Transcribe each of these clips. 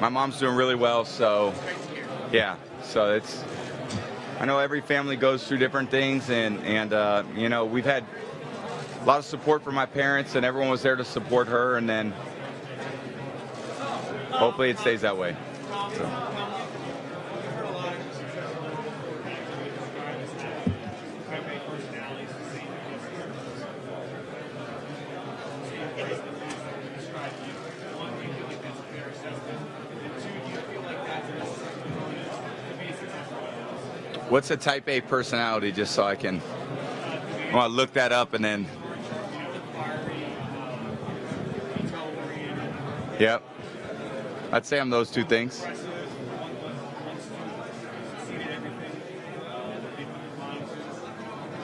my mom's doing really well, so yeah. So I know every family goes through different things, and you know, we've had a lot of support from my parents, and everyone was there to support her, and then hopefully it stays that way. So. What's a type A personality, just so I want to look that up and then. Yep. I'd say I'm those two things.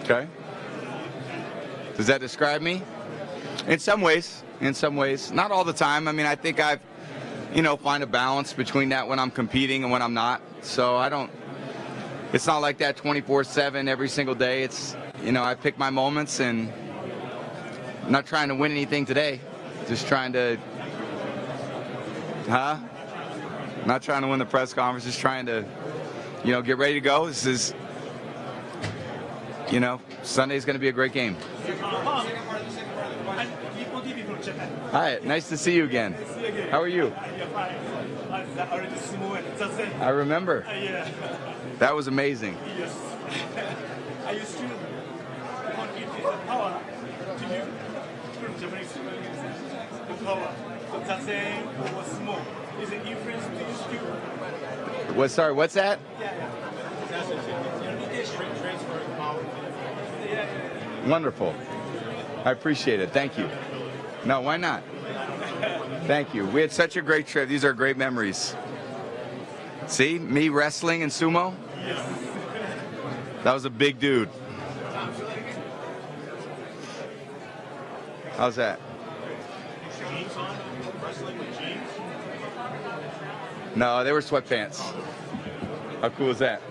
Okay. Does that describe me? In some ways. Not all the time. I mean, I think I've, find a balance between that when I'm competing and when I'm not. So it's not like that 24/7 every single day. It's, I pick my moments, and I'm not trying to win anything today. Just trying to, not trying to win the press conference, just trying to, get ready to go. This is, Sunday's going to be a great game. Hi, nice to see you again. How are you? I remember. That was amazing. I used to power to you from Japanese power. So zazen was small. Is it difference to you? What? Sorry, what's that? Wonderful. I appreciate it. Thank you. No, why not? Thank you. We had such a great trip. These are great memories. See, me wrestling and sumo? That was a big dude. How's that? No, they were sweatpants. How cool is that?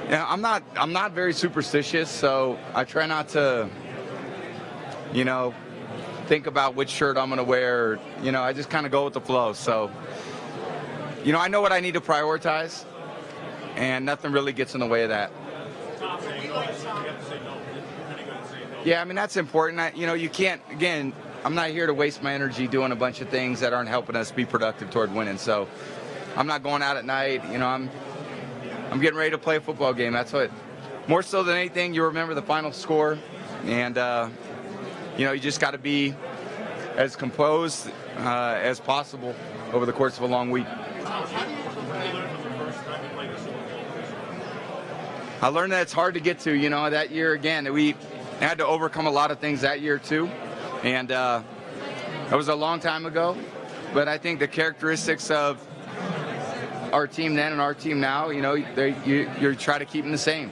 Yeah, I'm not very superstitious, so I try not to, think about which shirt I'm going to wear. I just kind of go with the flow. So, I know what I need to prioritize, and nothing really gets in the way of that. Yeah, I mean, that's important. You can't, again, I'm not here to waste my energy doing a bunch of things that aren't helping us be productive toward winning. So I'm not going out at night. I'm getting ready to play a football game. That's what, more so than anything, you remember the final score. And, you just got to be as composed as possible over the course of a long week. I learned that it's hard to get to, that year again. We had to overcome a lot of things that year too. And that was a long time ago. But I think the characteristics of our team then and our team now, you try to keep them the same.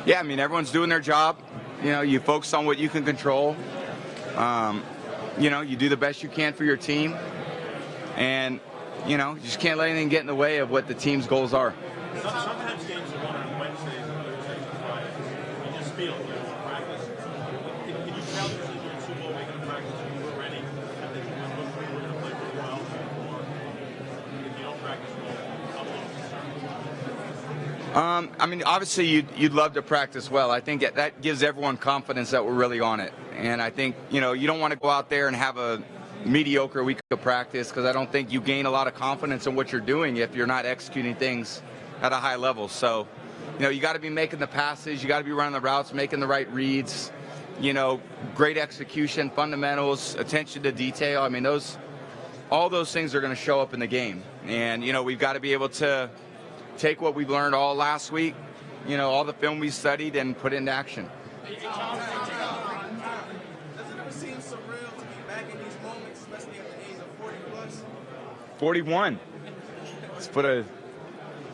Yeah, I mean, everyone's doing their job. You focus on what you can control. You do the best you can for your team. And, you just can't let anything get in the way of what the team's goals are. Sometimes games are won on Wednesdays and Thursdays and Fridays. You just feel practice. Can you tell that you're doing Super Bowl weekend practice and you were ready and that we're going to play pretty well? Or if you don't practice well, I mean, obviously you'd love to practice well. I think that gives everyone confidence that we're really on it. And I think, you don't want to go out there and have a mediocre week of practice, because I don't think you gain a lot of confidence in what you're doing if you're not executing things at a high level. So, you got to be making the passes, you got to be running the routes, making the right reads, great execution, fundamentals, attention to detail. I mean, all those things are going to show up in the game. And, we've got to be able to take what we've learned all last week, all the film we studied, and put it into action. Does it ever seem surreal to be back in these moments, especially at the age of 40 plus? 41.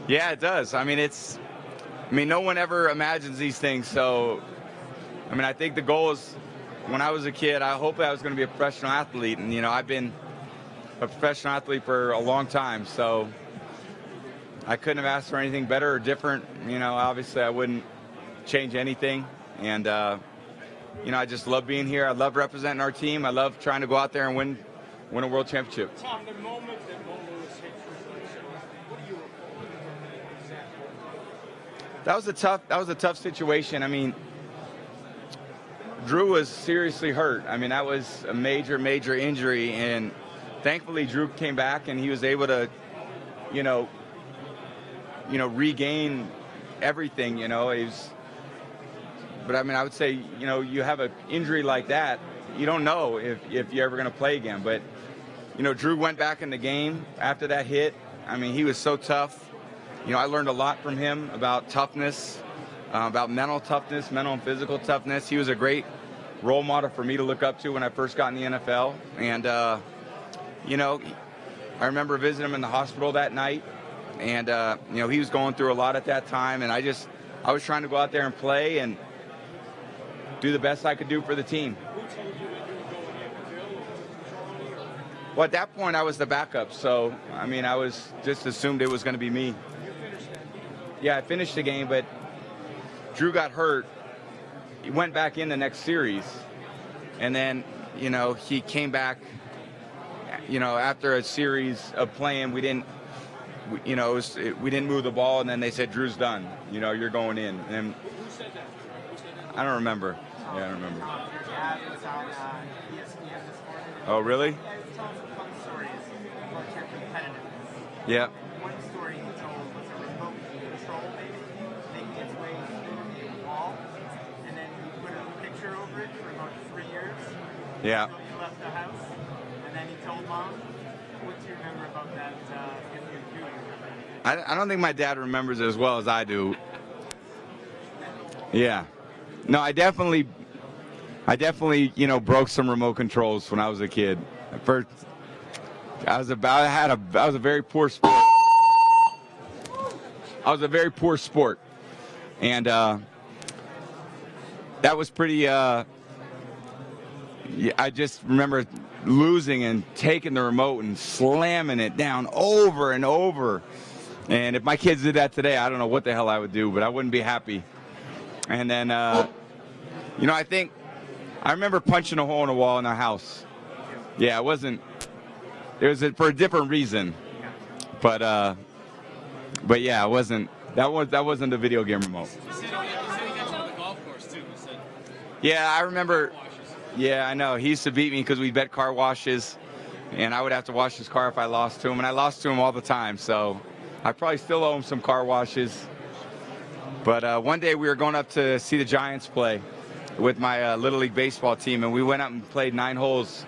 Yeah, it does. I mean, no one ever imagines these things. So, I think the goal is, when I was a kid, I hoped I was going to be a professional athlete. And, I've been a professional athlete for a long time. So, I couldn't have asked for anything better or different. You know, obviously I wouldn't change anything. And, you know, I just love being here. I love representing our team. I love trying to go out there and win a world championship. Tom, the moment that Mo Lewis hit you, what do you recall exactly? That was a tough situation. I mean, Drew was seriously hurt. I mean, that was a major injury, and thankfully Drew came back and he was able to, you know, regain everything. You know, but I mean, I would say, you know, you have an injury like that, you don't know if you're ever going to play again. But, you know, Drew went back in the game after that hit. I mean, he was so tough. You know, I learned a lot from him about toughness, about mental toughness, mental and physical toughness. He was a great role model for me to look up to when I first got in the NFL. And, you know, I remember visiting him in the hospital that night. And, you know, he was going through a lot at that time. And I was trying to go out there and play and do the best I could do for the team. Who told you that you were going in, Bill or Charlie? Or? Well, at that point, I was the backup. So, I mean, I was just assumed it was going to be me. You finished that game. Yeah, I finished the game, but Drew got hurt. He went back in the next series. And then, you know, he came back, you know, after a series of playing. We didn't move the ball, and then they said, Drew's done. You know, you're going in. And Who said that? Who said that? I don't remember. Yeah, I don't remember. Your dad was on ESPN this morning. Oh, really? Yeah, he was telling some fun stories about your competitiveness. Yeah. One story he told was a remote control maybe making its way through the wall, and then he put a picture over it for about 3 years. Yeah. Until you left the house, and then he told Mom. What do you remember about that? If you do remember anything? I don't think my dad remembers it as well as I do. Yeah. No, I definitely, you know, broke some remote controls when I was a kid. First, I was a very poor sport. I was a very poor sport, and that was pretty. I just remember losing and taking the remote and slamming it down over and over. And if my kids did that today, I don't know what the hell I would do, but I wouldn't be happy. And then, you know, I remember punching a hole in a wall in our house. Yeah, it was for a different reason. But yeah, that wasn't a video game remote. You said he got you on the golf course, too. You said Yeah, I remember. washes. Yeah, I know. He used to beat me because we bet car washes, and I would have to wash his car if I lost to him, and I lost to him all the time. So I probably still owe him some car washes. But one day we were going up to see the Giants play with my Little League baseball team, and we went up and played 9 holes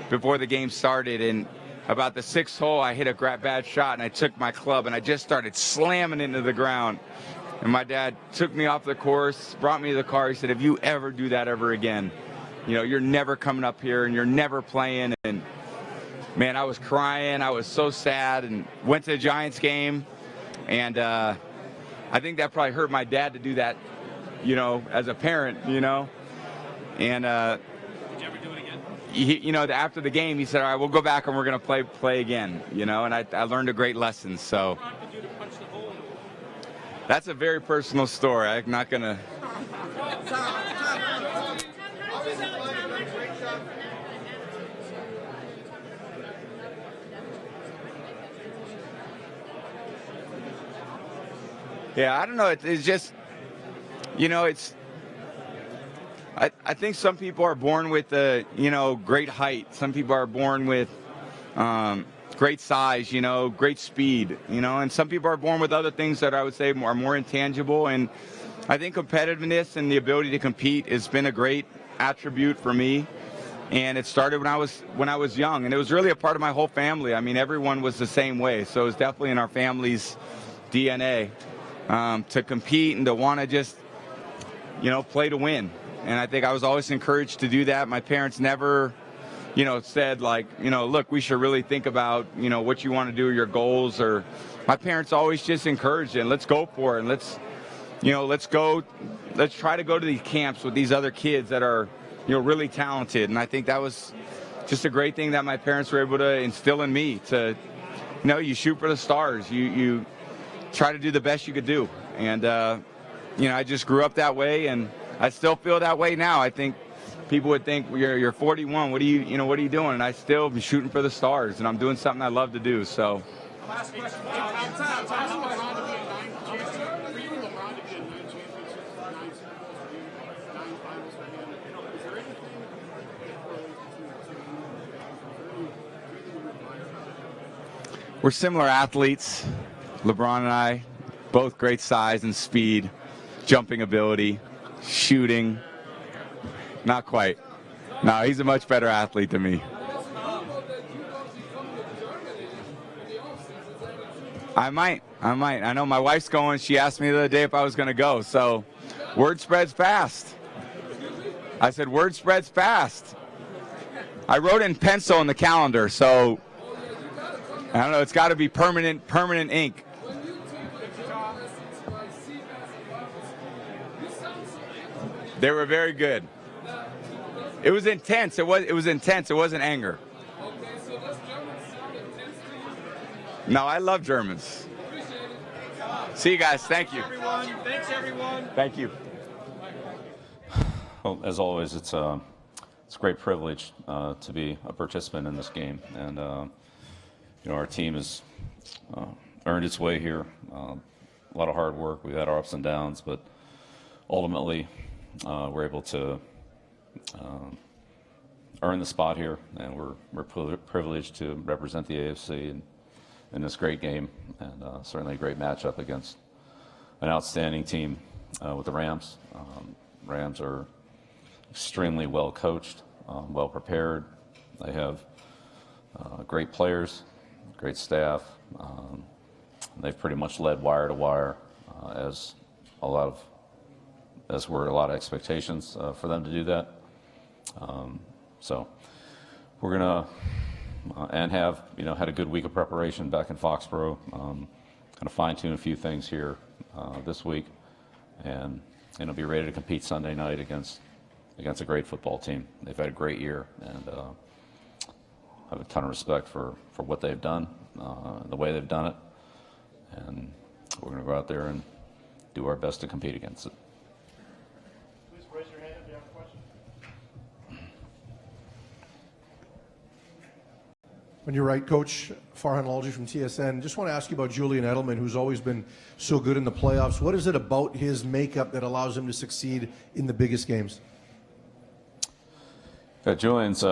before the game started. And about the 6th hole, I hit a bad shot, and I took my club, and I just started slamming into the ground. And my dad took me off the course, brought me to the car. He said, if you ever do that ever again, you know, you're never coming up here, and you're never playing. And, man, I was crying. I was so sad, and went to the Giants game, and I think that probably hurt my dad to do that, you know, as a parent, you know. And Did you ever do it again? you know, after the game, he said, all right, we'll go back and we're going to play again, you know. And I learned a great lesson. So What prompted you to punch the hole in the wall? that's a very personal story. I'm not going to. Yeah, I don't know. It's just, you know, I think some people are born with, you know, great height. Some people are born with great size, you know, great speed, you know, and some people are born with other things that I would say are more intangible. And I think competitiveness and the ability to compete has been a great attribute for me. And it started when I was young, and it was really a part of my whole family. I mean, everyone was the same way. So it was definitely in our family's DNA. To compete and to want to just, you know, play to win. And I think I was always encouraged to do that. My parents never, you know, said like, you know, look, we should really think about, you know, what you want to do, your goals. Or my parents always just encouraged it. Let's go for it. And let's try to go to these camps with these other kids that are, you know, really talented. And I think that was just a great thing that my parents were able to instill in me to, you know, you shoot for the stars. You try to do the best you could do. And, I just grew up that way, and I still feel that way now. I think people would think you're 41. What are you doing? And I still be shooting for the stars, and I'm doing something I love to do. So. Last question. We're similar athletes, LeBron and I, both great size and speed, jumping ability, shooting. Not quite. No, he's a much better athlete than me. I might. I know my wife's going. She asked me the other day if I was going to go. So word spreads fast. I said, word spreads fast. I wrote in pencil in the calendar, so I don't know. It's got to be permanent ink. They were very good. It was intense. It was intense. It wasn't anger. No, I love Germans. See you guys. Thank you. Thanks, everyone. Thank you. Well, as always, it's a great privilege to be a participant in this game, and our team has earned its way here. A lot of hard work. We've had our ups and downs, but ultimately, we're able to earn the spot here, and we're privileged to represent the AFC in this great game, and certainly a great matchup against an outstanding team with the Rams. Rams are extremely well coached, well prepared. They have great players, great staff. They've pretty much led wire to wire, as were a lot of expectations for them to do that. So we're gonna and have had a good week of preparation back in Foxborough. Gonna fine-tune a few things here this week, and be ready to compete Sunday night against a great football team. They've had a great year, and I have a ton of respect for what they've done, the way they've done it, and we're going to go out there and do our best to compete against it. Please raise your hand if you have a question. On your right, Coach Farhan Lalji from TSN. Just want to ask you about Julian Edelman, who's always been so good in the playoffs. What is it about his makeup that allows him to succeed in the biggest games? Julian's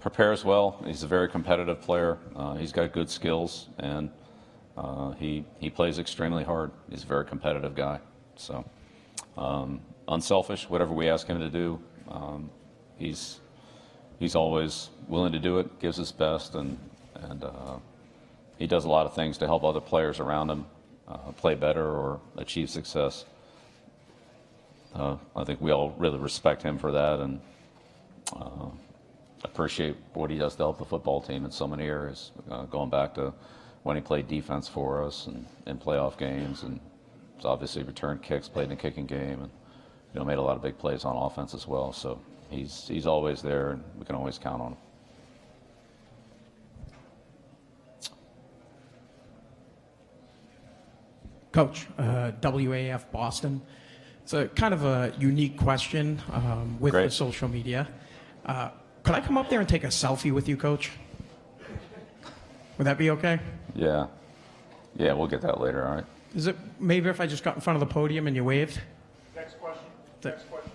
prepares well. He's a very competitive player. He's got good skills, and he plays extremely hard. He's a very competitive guy. So unselfish, whatever we ask him to do, he's always willing to do it, gives his best, and he does a lot of things to help other players around him play better or achieve success. I think we all really respect him for that, and appreciate what he does to help the football team in so many areas, going back to when he played defense for us and in playoff games, and he's obviously returned kicks, played in the kicking game, and made a lot of big plays on offense as well. So he's always there, and we can always count on him. Coach, WAF Boston. It's a kind of a unique question with Great. the social media. Could I come up there and take a selfie with you, Coach? Would that be okay? Yeah, we'll get that later. All right. Is it maybe if I just got in front of the podium and you waved? Next question. The- Next question.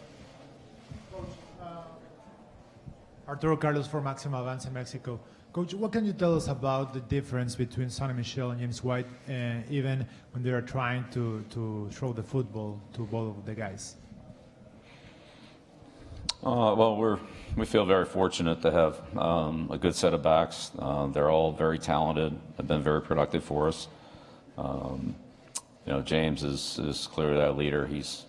Coach, Arturo Carlos for Maxima Avance in Mexico. Coach, what can you tell us about the difference between Sonny Michel and James White, even when they are trying to throw the football to both of the guys? Well, we feel very fortunate to have a good set of backs. They're all very talented, have been very productive for us. James is clearly that leader. He's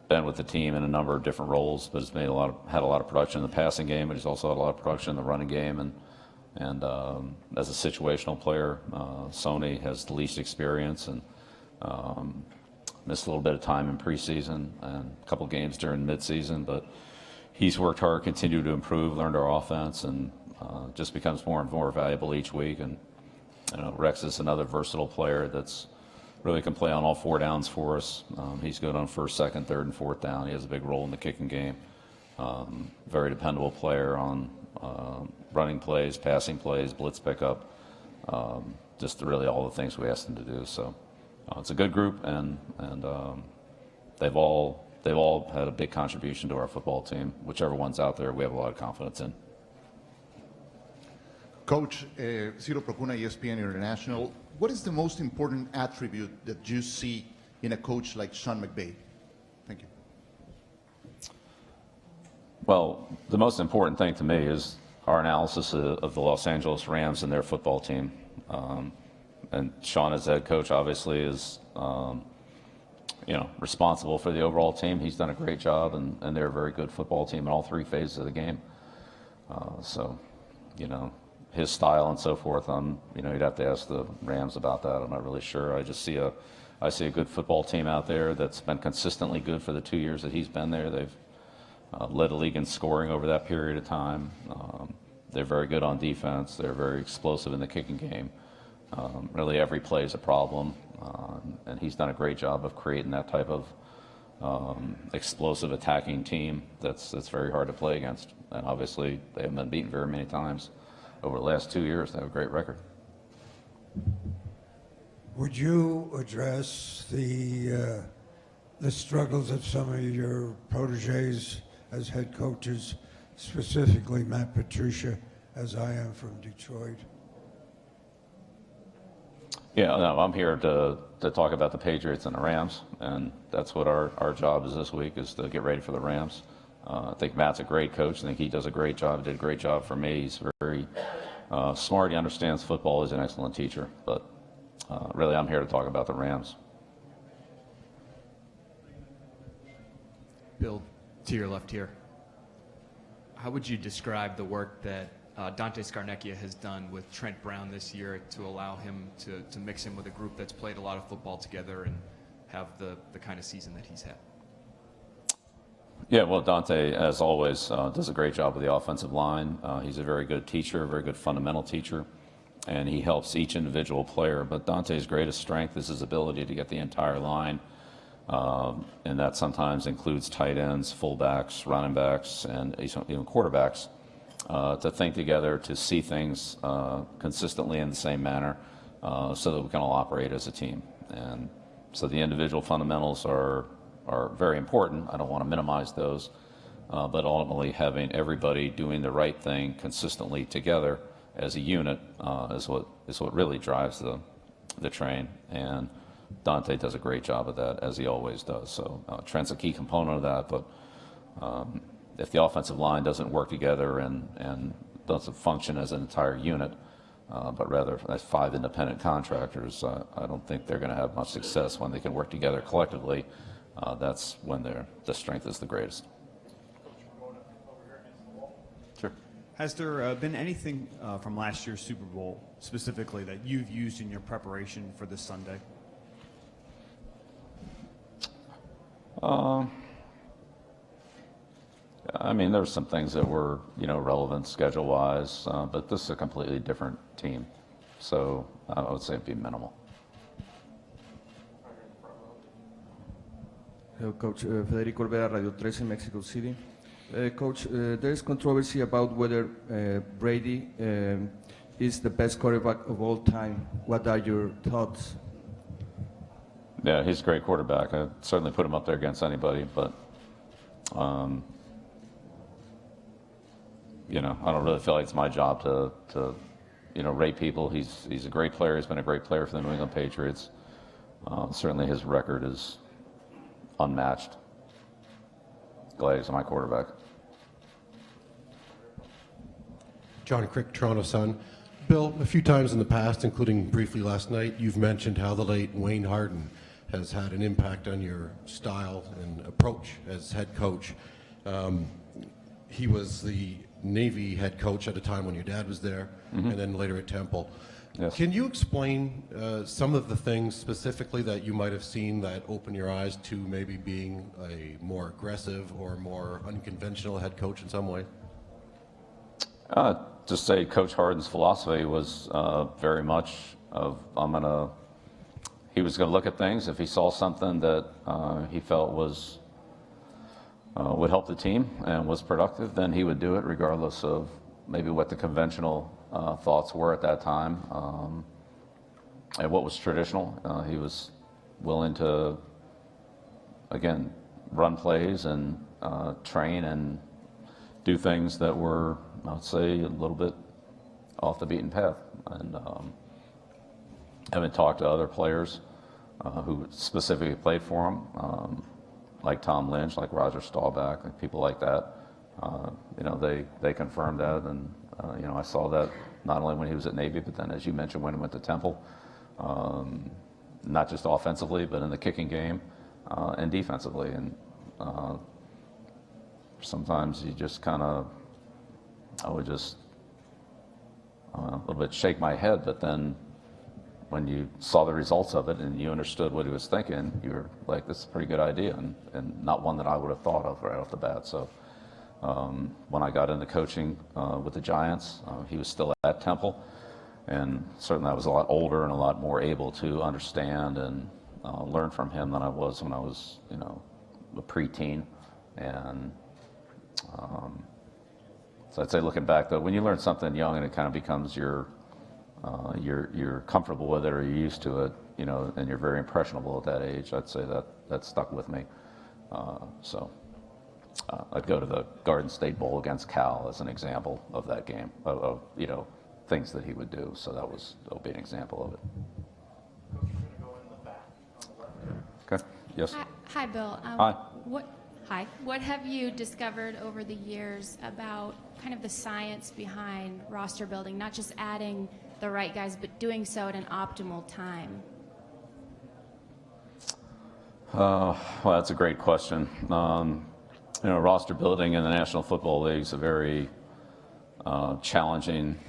been with the team in a number of different roles, but has had a lot of production in the passing game, but he's also had a lot of production in the running game. And as a situational player, Sonny has the least experience and missed a little bit of time in preseason and a couple games during midseason, but he's worked hard, continued to improve, learned our offense, and just becomes more and more valuable each week. And Rex is another versatile player that's really can play on all 4 downs for us. He's good on first, second, third, and fourth down. He has a big role in the kicking game. Very dependable player on running plays, passing plays, blitz pickup, just really all the things we asked him to do. So it's a good group, and they've all had a big contribution to our football team. Whichever one's out there, we have a lot of confidence in. Coach, Ciro Procuna, ESPN International. What is the most important attribute that you see in a coach like Sean McVay? Thank you. Well, the most important thing to me is our analysis of the Los Angeles Rams and their football team. And Sean, as head coach, obviously is responsible for the overall team. He's done a great job, and they're a very good football team in all 3 phases of the game. His style and so forth, you'd have to ask the Rams about that. I'm not really sure. I see a good football team out there that's been consistently good for the 2 years that he's been there. They've led the league in scoring over that period of time. They're very good on defense. They're very explosive in the kicking game. Really every play is a problem, and he's done a great job of creating that type of explosive attacking team that's very hard to play against. And obviously they haven't been beaten very many times over the last 2 years. They have a great record. Would you address the struggles of some of your proteges as head coaches, specifically Matt Patricia, as I am from Detroit? Yeah, no, I'm here to talk about the Patriots and the Rams, and that's what our job is this week, is to get ready for the Rams. I think Matt's a great coach. I think he does a great job. He did a great job for me. He's very smart. He understands football. He's an excellent teacher. But really, I'm here to talk about the Rams. Bill, to your left here. How would you describe the work that Dante Scarnecchia has done with Trent Brown this year to allow him to mix in with a group that's played a lot of football together and have the kind of season that he's had? Yeah, well, Dante, as always, does a great job with the offensive line. He's a very good teacher, a very good fundamental teacher, and he helps each individual player. But Dante's greatest strength is his ability to get the entire line, and that sometimes includes tight ends, fullbacks, running backs, and even quarterbacks, to think together, to see things consistently in the same manner, so that we can all operate as a team. And so the individual fundamentals are very important. I don't want to minimize those, but ultimately having everybody doing the right thing consistently together as a unit is what really drives the train. And Dante does a great job of that, as he always does. So Trent's a key component of that, but if the offensive line doesn't work together and doesn't function as an entire unit, but rather as 5 independent contractors, I don't think they're going to have much success when they can work together collectively. That's when the strength is the greatest. Sure. Has there been anything from last year's Super Bowl specifically that you've used in your preparation for this Sunday? I mean, there's some things that were, relevant schedule-wise, but this is a completely different team. So I would say it'd be minimal. Hello, Coach. Federico Olvera, Radio 13, Mexico City. Coach, there is controversy about whether Brady is the best quarterback of all time. What are your thoughts? Yeah, he's a great quarterback. I'd certainly put him up there against anybody, but I don't really feel like it's my job to rate people. He's a great player. He's been a great player for the New England Patriots. Certainly his record is unmatched. Glad he's my quarterback. John Crick, Toronto Sun. Bill, a few times in the past, including briefly last night, you've mentioned how the late Wayne Harden has had an impact on your style and approach as head coach. He was the Navy head coach at a time when your dad was there, and then later at Temple. Yes. Can you explain some of the things specifically that you might have seen that opened your eyes to maybe being a more aggressive or more unconventional head coach in some way? Just say Coach Harden's philosophy was very much he was going to look at things. If he saw something that he felt was would help the team and was productive, then he would do it regardless of maybe what the conventional thoughts were at that time and what was traditional. He was willing to, again, run plays and train and do things that were, I would say, a little bit off the beaten path. And having talked to other players who specifically played for him, like Tom Lynch, like Roger Staubach, like people like that, they confirmed that. And, I saw that not only when he was at Navy, but then, as you mentioned, when he went to Temple, not just offensively, but in the kicking game and defensively. And sometimes you just I would just a little bit shake my head, but then when you saw the results of it and you understood what he was thinking, you were like, this is a pretty good idea, and not one that I would have thought of right off the bat. So when I got into coaching with the Giants, he was still at Temple, and certainly I was a lot older and a lot more able to understand and learn from him than I was when I was, a preteen. And so I'd say, looking back, though, when you learn something young and it kind of becomes you're comfortable with it or you're used to it, and you're very impressionable at that age, I'd say that stuck with me. I'd go to the Garden State Bowl against Cal as an example of that game, of things that he would do. So that would be an example of it. Okay. Yes. Hi, Bill. Hi. What have you discovered over the years about kind of the science behind roster building, not just adding the right guys, but doing so at an optimal time? Well, that's a great question. Roster building in the National Football League is a very challenging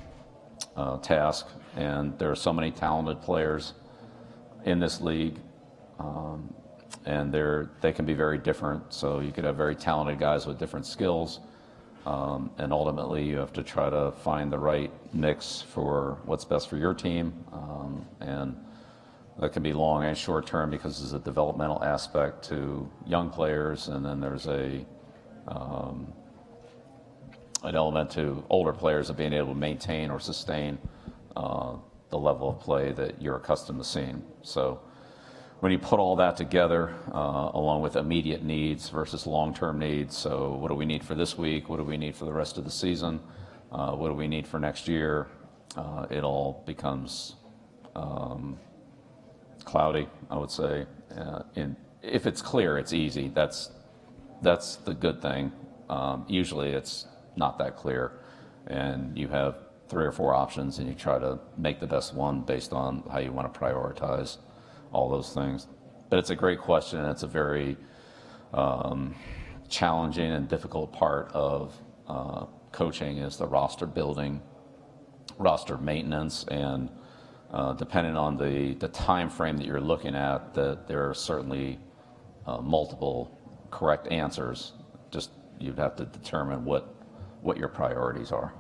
task, and there are so many talented players in this league. And they can be very different. So you could have very talented guys with different skills, and ultimately you have to try to find the right mix for what's best for your team. And that can be long and short term, because there's a developmental aspect to young players, and then there's an element to older players of being able to maintain or sustain the level of play that you're accustomed to seeing. So when you put all that together, along with immediate needs versus long-term needs, so what do we need for this week? What do we need for the rest of the season? What do we need for next year? It all becomes cloudy, I would say. If it's clear, it's easy. That's the good thing. Usually it's not that clear, and you have 3 or 4 options, and you try to make the best one based on how you want to prioritize all those things. But it's a great question, and it's a very challenging and difficult part of coaching, is the roster building, roster maintenance, and depending on the time frame that you're looking at, that there are certainly multiple correct answers. Just you'd have to determine what your priorities are.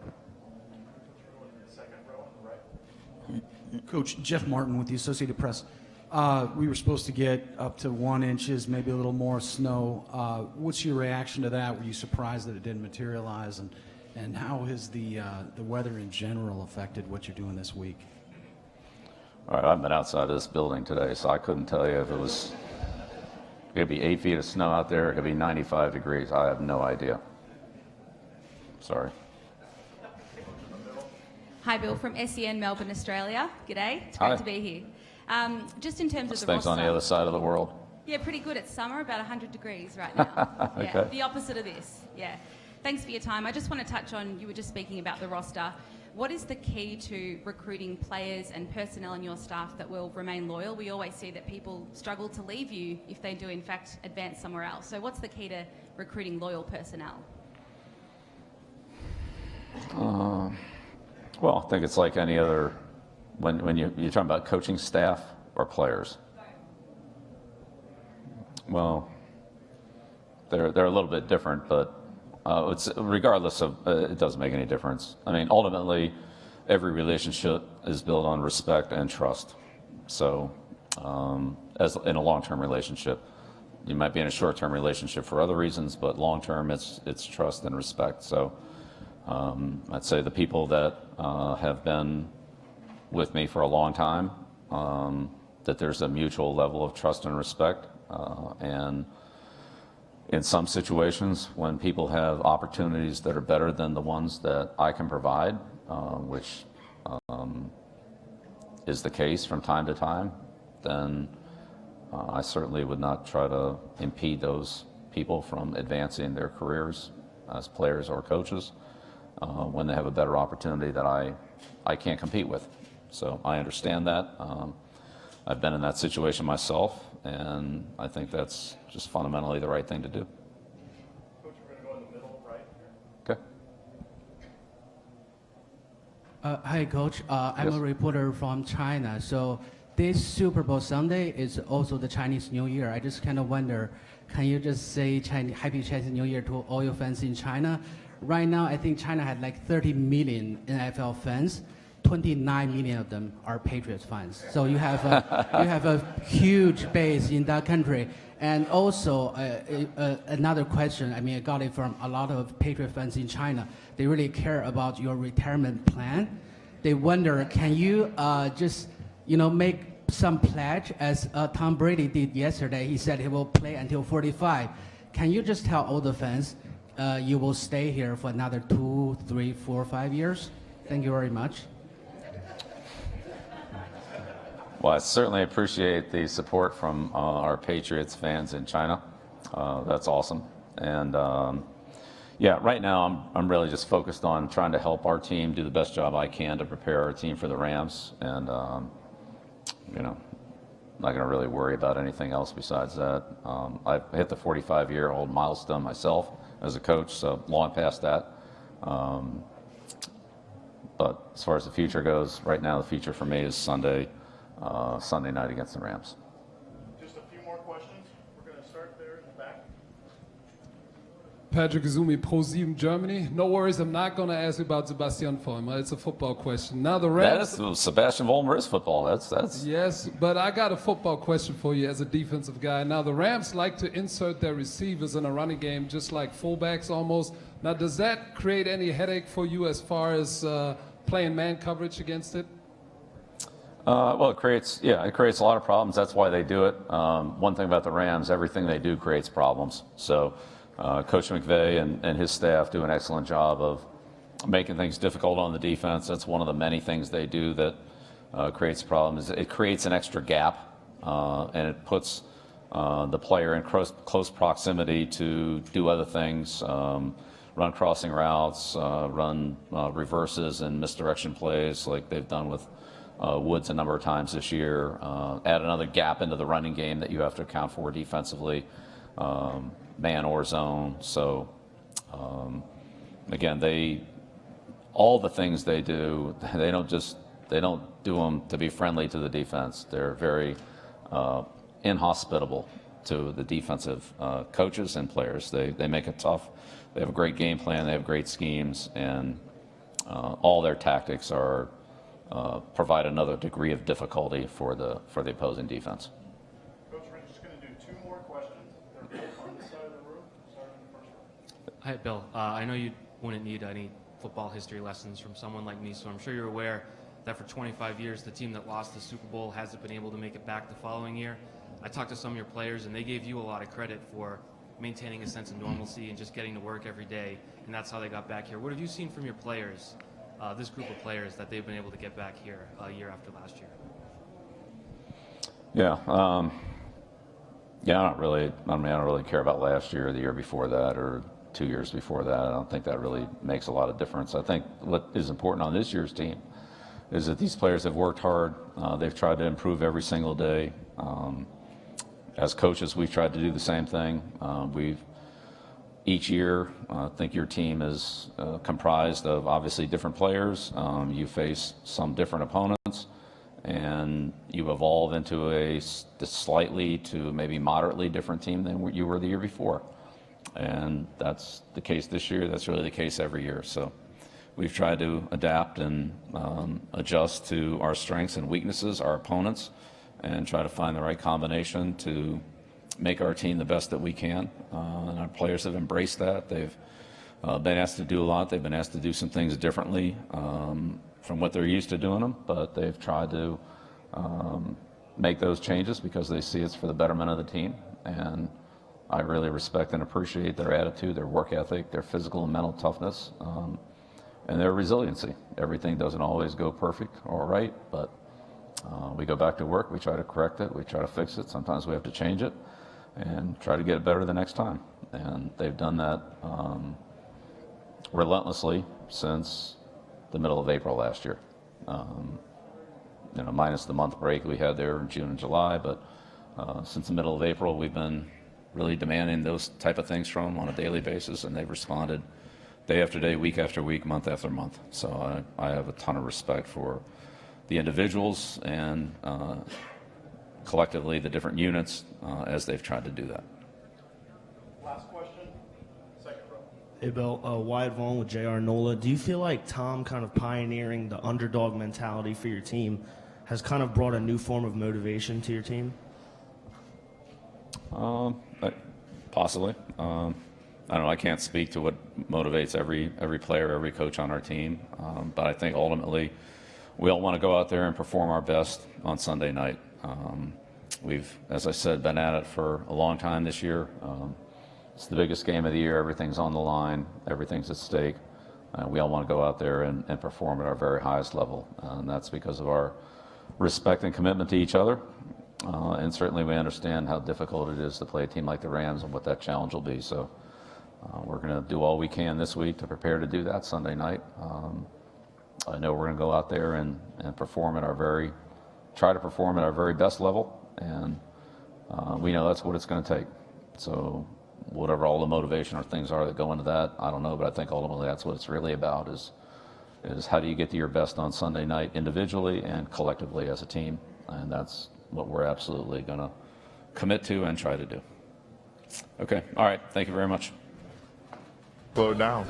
Coach, Jeff Martin with the Associated Press. We were supposed to get up to 1 inches, maybe a little more snow. What's your reaction to that? Were you surprised that it didn't materialize? And how has the weather in general affected what you're doing this week? All right, I've been outside of this building today, so I couldn't tell you if it was going to be 8 feet of snow out there, it could be 95 degrees. I have no idea. Sorry. Hi, Bill, from SEN Melbourne, Australia. G'day. It's Hi. great to be here. Just in terms of the Things roster. on the other side of the world. Yeah, pretty good. It's summer, about 100 degrees right now. Okay. Yeah, the opposite of this. Yeah. Thanks for your time. I just want to touch on, you were just speaking about the roster. What is the key to recruiting players and personnel in your staff that will remain loyal? We always see that people struggle to leave you if they do, in fact, advance somewhere else. So what's the key to recruiting loyal personnel? Well, I think it's like any other, when you're talking about coaching staff or players. Well, they're a little bit different, but it's regardless of, it doesn't make any difference. I mean, ultimately, every relationship is built on respect and trust. So as in a long-term relationship, you might be in a short-term relationship for other reasons, but long-term it's trust and respect. So I'd say the people that have been with me for a long time, that there's a mutual level of trust and respect. And in some situations, when people have opportunities that are better than the ones that I can provide, which is the case from time to time, then I certainly would not try to impede those people from advancing their careers as players or coaches when they have a better opportunity that I can't compete with. So I understand that. I've been in that situation myself, and I think that's just fundamentally the right thing to do. Coach, we're going to go in the middle right here. Okay. Hi, Coach. I'm Yes. a reporter from China. So this Super Bowl Sunday is also the Chinese New Year. I just kind of wonder, can you just say Happy Chinese New Year to all your fans in China? Right now, I think China had like 30 million NFL fans. 29 million of them are Patriots fans. So you have a huge base in that country. And also another question, I mean, I got it from a lot of Patriot fans in China. They really care about your retirement plan. They wonder, can you just, make some pledge as Tom Brady did yesterday? He said he will play until 45. Can you just tell all the fans you will stay here for another 2, 3, 4, 5 years? Thank you very much. Well, I certainly appreciate the support from our Patriots fans in China. That's awesome. And yeah, right now I'm really just focused on trying to help our team do the best job I can to prepare our team for the Rams. And I'm not going to really worry about anything else besides that. I've hit the 45-year-old milestone myself as a coach, so long past that. But as far as the future goes, right now the future for me is Sunday night against the Rams. Just a few more questions. We're going to start there in the back. Patrick Izumi, Pro7 Germany. No worries, I'm not going to ask you about Sebastian Vollmer. It's a football question. Now the Rams. Sebastian Vollmer is football. That's. Yes, but I got a football question for you as a defensive guy. Now the Rams like to insert their receivers in a running game, just like fullbacks almost. Now does that create any headache for you as far as playing man coverage against it? Well, it creates a lot of problems. That's why they do it. One thing about the Rams, everything they do creates problems. So Coach McVay and his staff do an excellent job of making things difficult on the defense. That's one of the many things they do that creates problems. It creates an extra gap, and it puts the player in close proximity to do other things, run crossing routes, run reverses and misdirection plays like they've done with Woods a number of times this year. Add another gap into the running game that you have to account for defensively, man or zone. So again, all the things they do, they don't do them to be friendly to the defense. They're very inhospitable to the defensive coaches and players. They make it tough. They have a great game plan. They have great schemes, and all their tactics are provide another degree of difficulty for the opposing defense. Coach, we're just going to do 2 more questions. They're both on this side of the room. Starting in the first row. Hi, Bill. I know you wouldn't need any football history lessons from someone like me, so I'm sure you're aware that for 25 years, the team that lost the Super Bowl hasn't been able to make it back the following year. I talked to some of your players, and they gave you a lot of credit for maintaining a sense of normalcy and just getting to work every day, and that's how they got back here. What have you seen from your players, this group of players, that they've been able to get back here a year after last year? Yeah, I don't really care about last year or the year before that or 2 years before that. I don't think that really makes a lot of difference. I think what is important on this year's team is that these players have worked hard. They've tried to improve every single day. As coaches, we've tried to do the same thing. Each year, I think your team is comprised of obviously different players. You face some different opponents, and you evolve into a slightly to maybe moderately different team than you were the year before. And that's the case this year. That's really the case every year. So we've tried to adapt and adjust to our strengths and weaknesses, our opponents, and try to find the right combination to make our team the best that we can. And our players have embraced that. They've been asked to do a lot. They've been asked to do some things differently from what they're used to doing them, but they've tried to make those changes because they see it's for the betterment of the team. And I really respect and appreciate their attitude, their work ethic, their physical and mental toughness, and their resiliency. Everything doesn't always go perfect or right, but we go back to work, we try to correct it, we try to fix it. Sometimes we have to change it and try to get it better the next time. And they've done that relentlessly since the middle of April last year. Minus the month break we had there in June and July, but since the middle of April, we've been really demanding those type of things from them on a daily basis, and they've responded day after day, week after week, month after month. So I have a ton of respect for the individuals and collectively the different units as they've tried to do that. Last question, second row. Hey, Bill, Wyatt Vaughn with JR NOLA. Do you feel like Tom kind of pioneering the underdog mentality for your team has kind of brought a new form of motivation to your team? Possibly. I don't know. I can't speak to what motivates every player, every coach on our team, but I think ultimately we all want to go out there and perform our best on Sunday night. We've, as I said, been at it for a long time this year. It's the biggest game of the year. Everything's on the line. Everything's at stake. We all want to go out there and perform at our very highest level, and that's because of our respect and commitment to each other. And certainly we understand how difficult it is to play a team like the Rams and what that challenge will be. So we're going to do all we can this week to prepare to do that Sunday night. I know we're going to go out there and perform at try to perform at our very best level, and we know that's what it's going to take. So whatever all the motivation or things are that go into that, I don't know, but I think ultimately that's what it's really about is how do you get to your best on Sunday night individually and collectively as a team, and that's what we're absolutely going to commit to and try to do. Okay, all right, thank you very much. Slow down.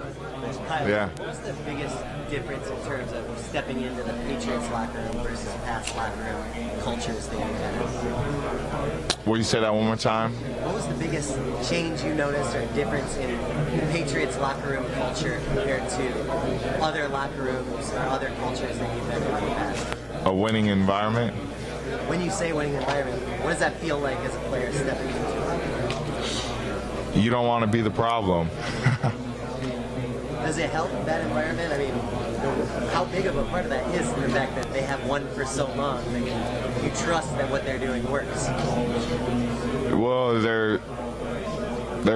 Yeah. What's the biggest difference in terms of stepping into the Patriots locker room versus past locker room cultures that you've had? Will you say that one more time? What was the biggest change you noticed or difference in the Patriots locker room culture compared to other locker rooms or other cultures that you've been in the past? A winning environment. When you say winning environment, what does that feel like as a player stepping into it? You don't want to be the problem. Does it help that environment? I mean, how big of a part of that is the fact that they have won for so long that you trust that what they're doing works? Well, they're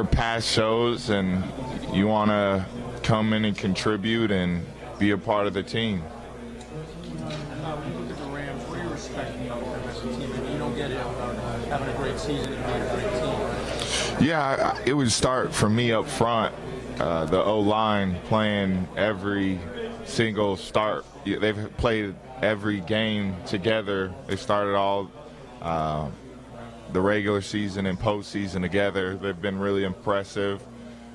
past shows, and you want to come in and contribute and be a part of the team. When you look at the Rams, what are you respecting of them as a team? And you don't get it having a great season and being a great team. Yeah, it would start for me up front. The O-line playing every single start. They've played every game together. They started all the regular season and postseason together. They've been really impressive.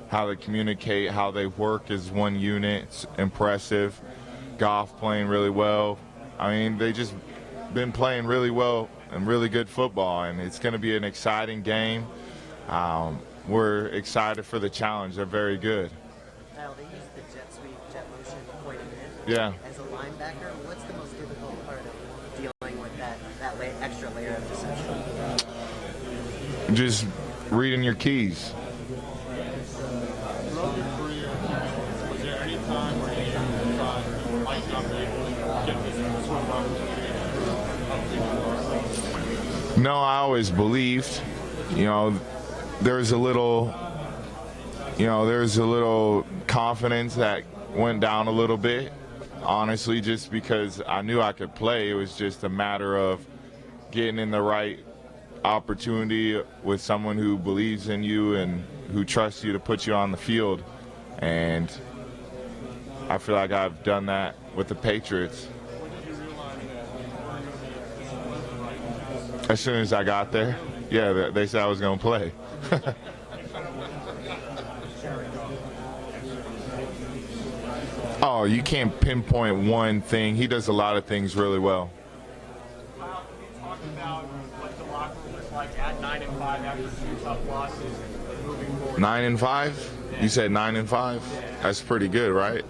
How they communicate, how they work as one unit, it's impressive. Goff playing really well. I mean, they just been playing really well and really good football, and it's going to be an exciting game. We're excited for the challenge. They're very good. Kyle, they use the jet sweep, jet motion pointing in. Yeah. As a linebacker, what's the most difficult part of dealing with that extra layer of deception? Just reading your keys. Throughout your career, was there any time where you thought might not be able to get this sort of opportunity? No, I always believed, there's a little confidence that went down a little bit, honestly, just because I knew I could play. It was just a matter of getting in the right opportunity with someone who believes in you and who trusts you to put you on the field. And I feel like I've done that with the Patriots. As soon as I got there, yeah, they said I was going to play. Oh, you can't pinpoint one thing. He does a lot of things really well. Kyle, can you talk about what the locker room is like at 9-5 after 2 tough losses moving forward? 9-5? You said 9-5? That's pretty good, right?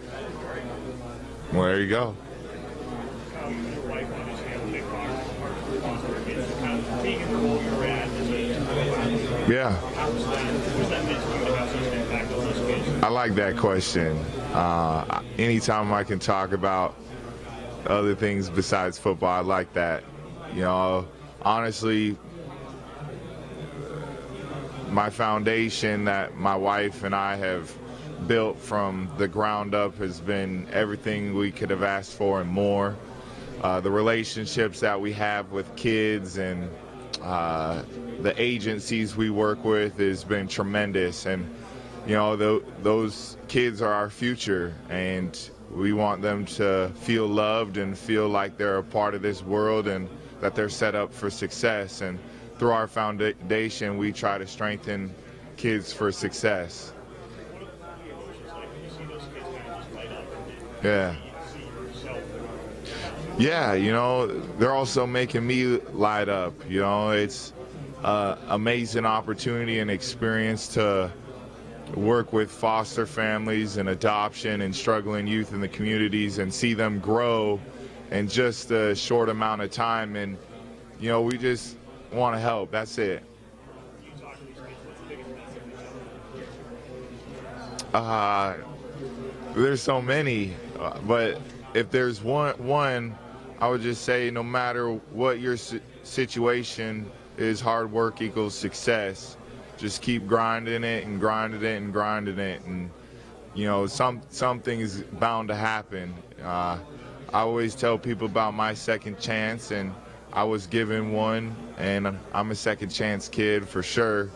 Well, there you go. Your wife obviously had a big part of kind of being in the role you're at. Yeah. How was that meant to you to have such an impact on those kids? I like that question. Anytime I can talk about other things besides football, I like that. You know, honestly, my foundation that my wife and I have built from the ground up has been everything we could have asked for and more. The relationships that we have with kids and the agencies we work with has been tremendous. And you know, those kids are our future, and we want them to feel loved and feel like they're a part of this world and that they're set up for success. And through our foundation, we try to strengthen kids for success. Yeah. Yeah, you know, they're also making me light up. You know, it's an amazing opportunity and experience to work with foster families and adoption and struggling youth in the communities and see them grow in just a short amount of time. And, you know, we just want to help. That's it. There's so many, but if there's one, I would just say no matter what your situation is, hard work equals success. Just keep grinding it and grinding it and grinding it, and you know, something is bound to happen. I always tell people about my second chance, and I was given one, and I'm a second chance kid for sure.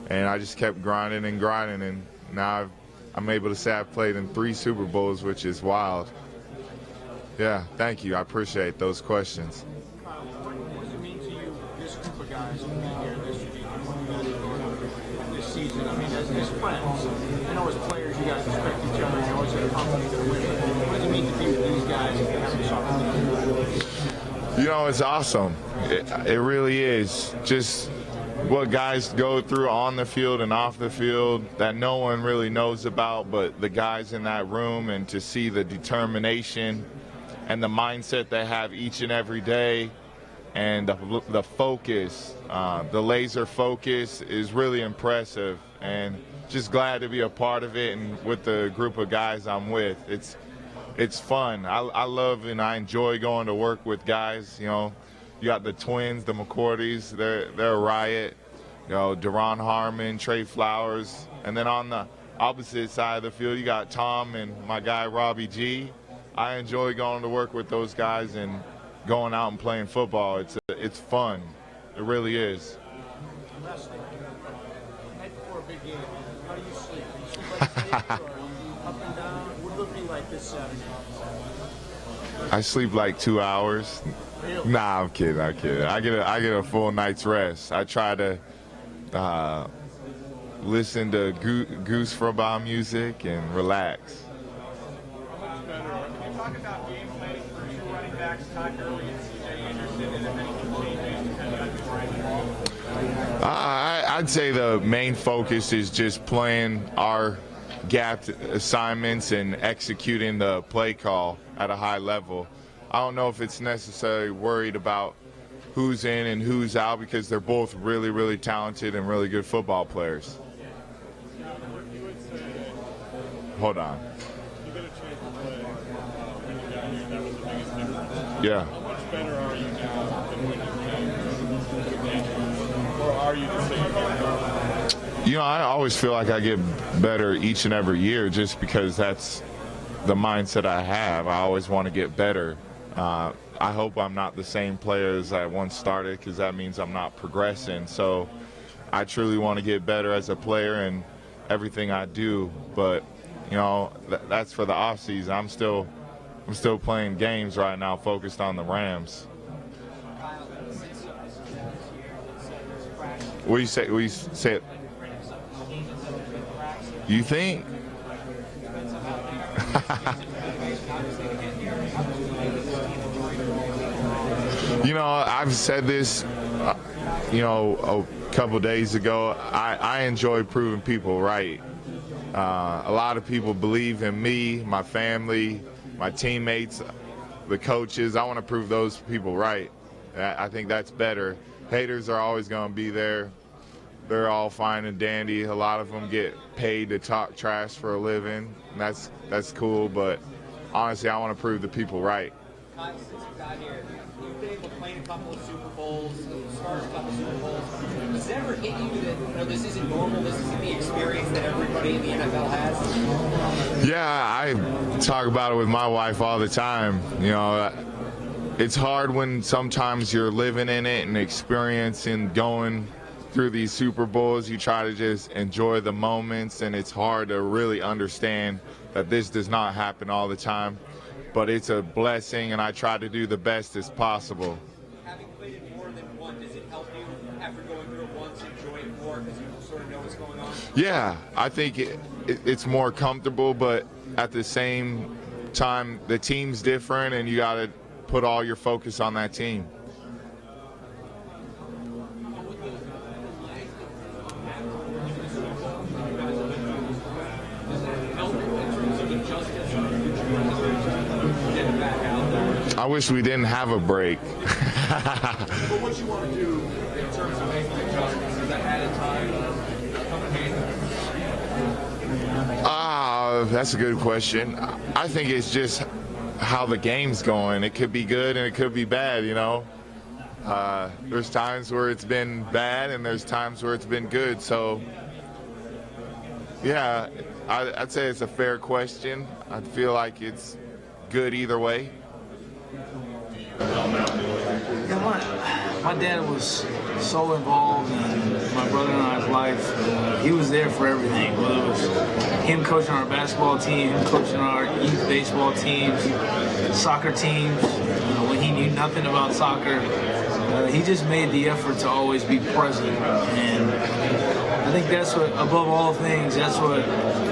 And I just kept grinding and grinding, and now I'm able to say I've played in 3 Super Bowls, which is wild. Yeah, thank you. I appreciate those questions. What does it mean to you, this group of guys, to be here this season? I mean, as friends, I know as players, you guys respect each other. You always have company to win. What does it mean to be with these guys and have this opportunity? You know, it's awesome. It really is. Just what guys go through on the field and off the field that no one really knows about but the guys in that room, and to see the determination and the mindset they have each and every day, and the focus, the laser focus is really impressive, and just glad to be a part of it and with the group of guys I'm with. It's fun. I love and I enjoy going to work with guys. You know, you got the twins, the McCourtys, they're a riot. You know, Deron Harmon, Trey Flowers, and then on the opposite side of the field, you got Tom and my guy Robbie G. I enjoy going to work with those guys and going out and playing football. It's fun. It really is. Wrestling, head for a big game. How do you sleep? Do you sleep like this, or up and down? What will it be like this Saturday? I sleep like 2 hours. Really? Nah, I'm kidding. I get a full night's rest. I try to listen to Goose Football music and relax. Can you talk about game planning for 2 running backs, Todd Gurley and C.J. Anderson, and if anything changes depending on who's right now? I'd say the main focus is just playing our gapped assignments and executing the play call at a high level. I don't know if it's necessarily worried about who's in and who's out, because they're both really, really talented and really good football players. Hold on. Yeah. How much better are you now than when you came? Or are you the same? You know, I always feel like I get better each and every year, just because that's the mindset I have. I always want to get better. I hope I'm not the same player as I once started, because that means I'm not progressing. So I truly want to get better as a player in everything I do. But, you know, that's for the offseason. I'm still playing games right now, focused on the Rams. What do you say? You think? You know, I've said this, you know, a couple days ago. I enjoy proving people right. A lot of people believe in me, my family, my teammates, the coaches. I want to prove those people right. I think that's better. Haters are always going to be there. They're all fine and dandy. A lot of them get paid to talk trash for a living, and that's cool. But honestly, I want to prove the people right. Since you got here, you've been able to play in a couple of Super Bowls, start a couple of Super Bowls. Does it ever hit you that, you know, this isn't normal, this isn't the experience that everybody in the NFL has? Yeah, I talk about it with my wife all the time. You know, it's hard when sometimes you're living in it and experiencing going through these Super Bowls. You try to just enjoy the moments, and it's hard to really understand that this does not happen all the time. But it's a blessing, and I try to do the best as possible. Having played it more than one, does it help you after going through it once enjoy it more because you sort of know what's going on? Yeah, I think it's more comfortable, but at the same time, the team's different, and you got to put all your focus on that team. I wish we didn't have a break. But what you want to do in terms of making adjustments, is ahead of time, That's a good question. I think it's just how the game's going. It could be good and it could be bad, you know. There's times where it's been bad and there's times where it's been good. So, yeah, I'd say it's a fair question. I feel like it's good either way. My dad was so involved in my brother and I's life. He was there for everything, whether it was him coaching our basketball team, him coaching our youth baseball teams, soccer teams. When he knew nothing about soccer, he just made the effort to always be present. And I think that's what, above all things, that's what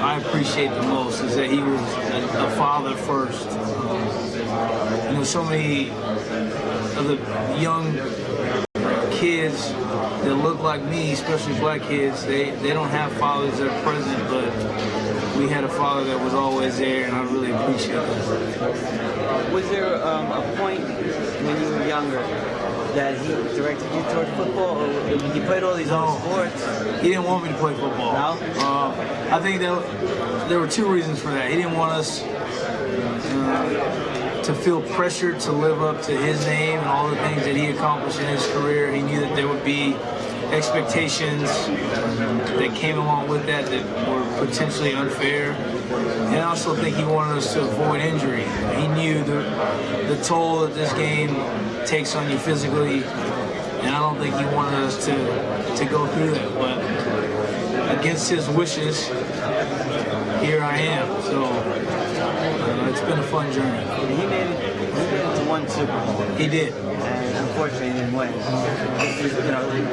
I appreciate the most, is that he was a father first. You know, so many of the young kids that look like me, especially black kids, they don't have fathers that are present, but we had a father that was always there, and I really appreciate that. Was there a point when you were younger that he directed you toward football, or you played all these other sports? He didn't want me to play football. No? I think that there were two reasons for that. He didn't want us to feel pressured to live up to his name and all the things that he accomplished in his career. He knew that there would be expectations that came along with that were potentially unfair. And I also think he wanted us to avoid injury. He knew the toll that this game takes on you physically, and I don't think he wanted us to go through that. But against his wishes, here I am. So it's been a fun journey. He made it to one Super Bowl. He did. And unfortunately he didn't win.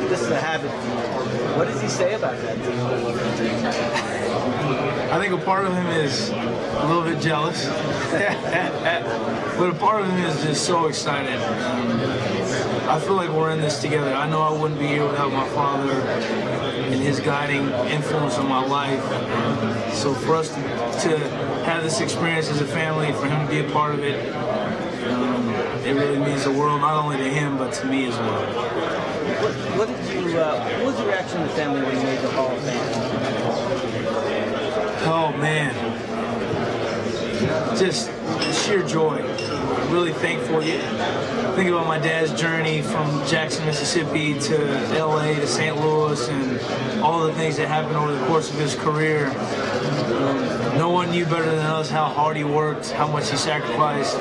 This is a habit. What does he say about that? I think a part of him is a little bit jealous, but a part of him is just so excited. I feel like we're in this together. I know I wouldn't be here without my father and his guiding influence on my life. So for us to have this experience as a family, for him to be a part of it, it really means the world, not only to him, but to me as well. What was your reaction to the family when you made the Hall of Fame? Oh man, just sheer joy. Really thankful. Think about my dad's journey from Jackson, Mississippi to LA to St. Louis and all the things that happened over the course of his career. No one knew better than us how hard he worked, how much he sacrificed,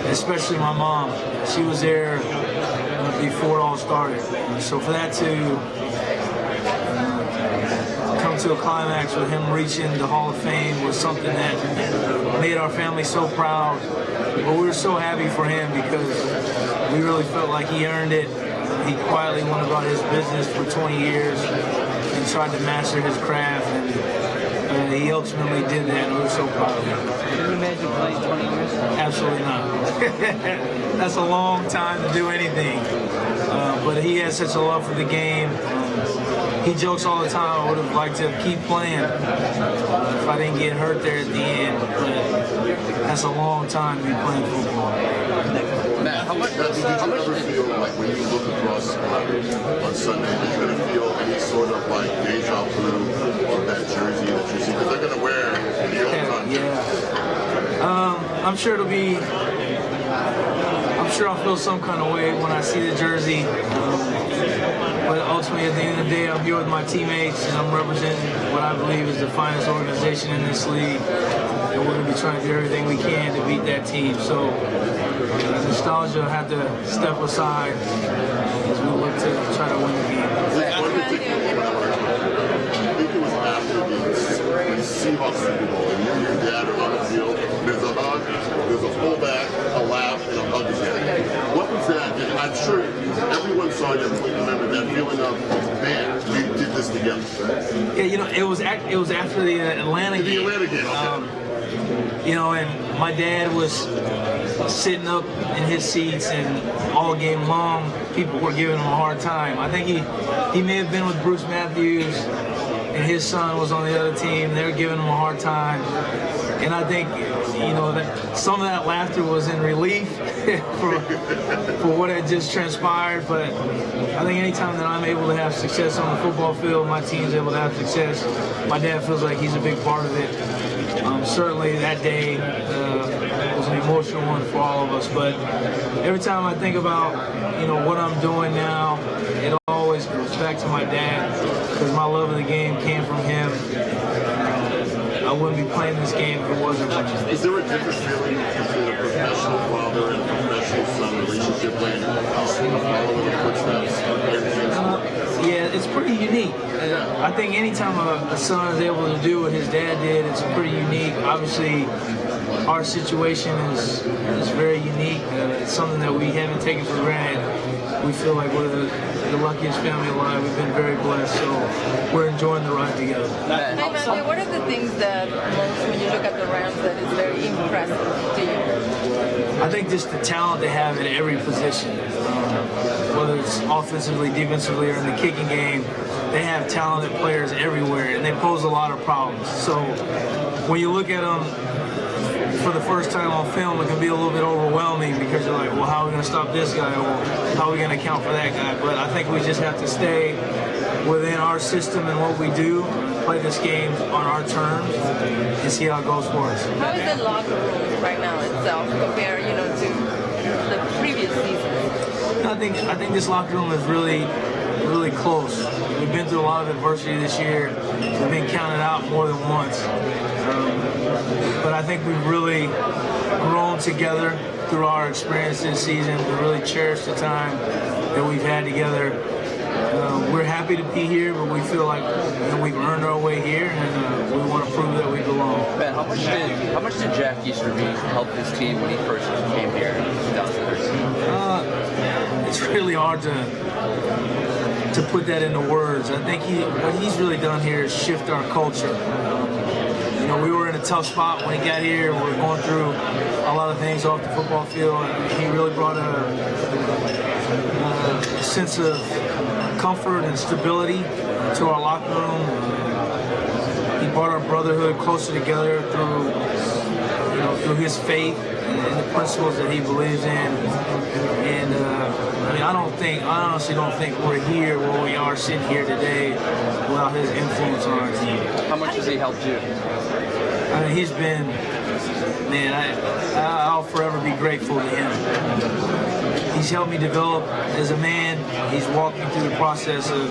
especially my mom. She was there before it all started. So for that to come to a climax with him reaching the Hall of Fame was something that made our family so proud. But we were so happy for him because we really felt like he earned it. He quietly went about his business for 20 years and tried to master his craft. And he ultimately did that, and we're so proud of him. Can you imagine playing 20 years? Absolutely not. That's a long time to do anything. But he has such a love for the game. He jokes all the time, I would have liked to keep playing if I didn't get hurt there at the end. But that's a long time to be playing football. Matt, how much did you ever feel like when you look across on Sunday, did you ever feel any sort of like deja vu of that jersey that you see? Because they're going to wear the old Yeah. I'm sure I'll feel some kind of way when I see the jersey. But ultimately, at the end of the day, I'm here with my teammates, and I'm representing what I believe is the finest organization in this league. And we're going to be trying to do everything we can to beat that team. So nostalgia will have to step aside as we look to try to win the game. I think it was after the Seahawks Super Bowl, and you and your dad are on the field. There's a hug, there's a pullback, a laugh, and a hug again. What was that? And I'm sure everyone saw you. Remember that feeling of, man, we did this together. Yeah, it was after the Atlanta game. The Atlanta game. Okay. And my dad was sitting up in his seats, and all game long, people were giving him a hard time. I think he may have been with Bruce Matthews, and his son was on the other team. They were giving him a hard time, and I think that some of that laughter was in relief for what had just transpired. But I think anytime that I'm able to have success on the football field, my team's able to have success. My dad feels like he's a big part of it. Certainly that day was an emotional one for all of us. But every time I think about what I'm doing now, it always goes back to my dad, because my love of the game came from him. I wouldn't be playing this game if it wasn't for him. Is there a different feeling between a professional father and a professional son relationship when you follow in the footsteps? Yeah, it's pretty unique. I think anytime a son is able to do what his dad did, it's pretty unique. Obviously, our situation is very unique. It's something that we haven't taken for granted. We feel like we're the luckiest family alive. We've been very blessed, so we're enjoying the ride together. Hey, Matthew, what are the things that most, when you look at the Rams, that is very impressive to you? I think just the talent they have at every position, whether it's offensively, defensively, or in the kicking game. They have talented players everywhere, and they pose a lot of problems. So when you look at them for the first time on film, it can be a little bit overwhelming, because you're like, well, how are we going to stop this guy, or how are we going to account for that guy? But I think we just have to stay within our system and what we do, play this game on our terms, and see how it goes for us. How is the locker room right now itself compared, to the previous season? I think this locker room is really close. We've been through a lot of adversity this year. We've been counted out more than once. But I think we've really grown together through our experience this season. We really cherished the time that we've had together. We're happy to be here, but we feel like we've earned our way here, and we want to prove that we belong. Ben, how much did Jack Easterby help his team when he first came here in 2013? It's really hard to put that into words. I think what he's really done here is shift our culture. We were in a tough spot when he got here. We were going through a lot of things off the football field, and he really brought a sense of comfort and stability to our locker room. He brought our brotherhood closer together through his faith and the principles that he believes in. And I honestly don't think we're here where we are sitting here today without his influence on our team. How much has he helped you? He's been, I'll forever be grateful to him. He's helped me develop as a man. He's walked me through the process of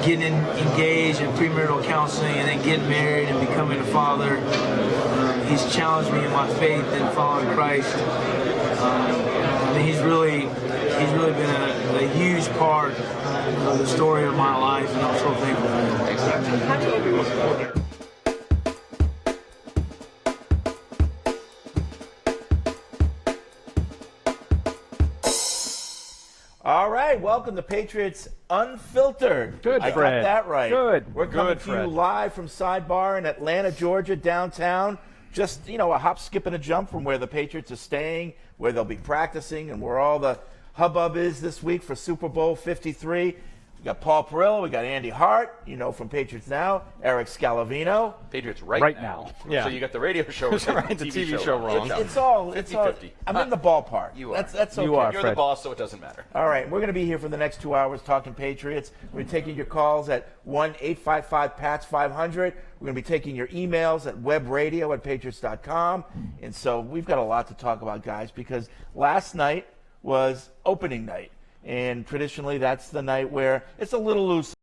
getting engaged in premarital counseling and then getting married and becoming a father. He's challenged me in my faith in following Christ. He's really been a huge part of the story of my life, and I'm so thankful for him. All right. right, welcome to Patriots Unfiltered. Good, I Fred. got that right. Good. We're coming Good, to you Fred. live from Sidebar in Atlanta, Georgia, downtown. Just, a hop, skip, and a jump from where the Patriots are staying, where they'll be practicing, and where all the hubbub is this week for Super Bowl 53. We got Paul Perillo, we got Andy Hart, from Patriots Now, Eric Scalavino. Patriots right now. Yeah. So you got the radio show right, Right, the TV show wrong. It's all 50-50. I'm in the ballpark. You are. That's okay. You are, You're Fred. the boss, so it doesn't matter. All right, we're going to be here for the next 2 hours talking Patriots. We're taking your calls at 1-855-PATS-500. We're going to be taking your emails at webradio@patriots.com. And so we've got a lot to talk about, guys, because last night was opening night. And traditionally, that's the night where it's a little loose.